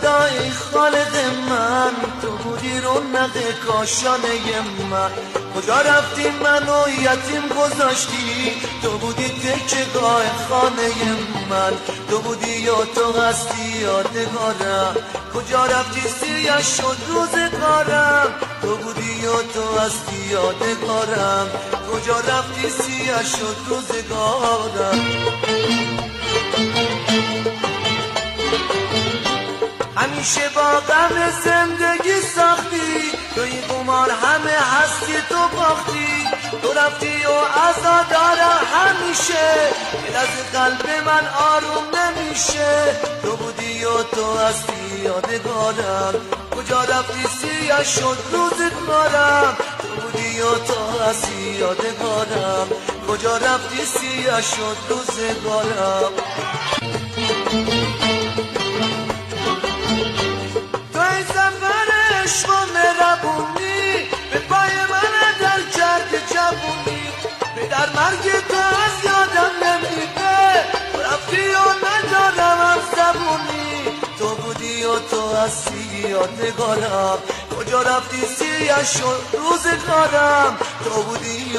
خدای خالق من، تو بودی رونق کاشانه من. کجا رفتی منو یتیم گذاشتی، تو بودی تکیه‌گاه خانه من. تو بودی یا تو هستی یادگارم، کجا رفتی سیاه شد روزگارم. تو بودی یا تو هستی یادگارم، کجا رفتی سیاه شد روزگارم. همیشه با غم زندگی ساختی، توی قمار همه هستی تو باختی. تو رفتی و عزادارم همیشه، دل از قلب من آروم نمیشه. تو بودی و تو هستی یادگارم، کجا رفتی سیاه شد روزگارم. تو بودی و تو هستی یادگارم، کجا رفتی سیاه شد روزگارم. به پای من در کرد جوونی، به در مرگ تو از یادم نمیده. رفتی و ندارم هم زبونی، تو بودی و تو هستی یادگارم، کجا رفتی سیاه شد روزگارم. تو بودی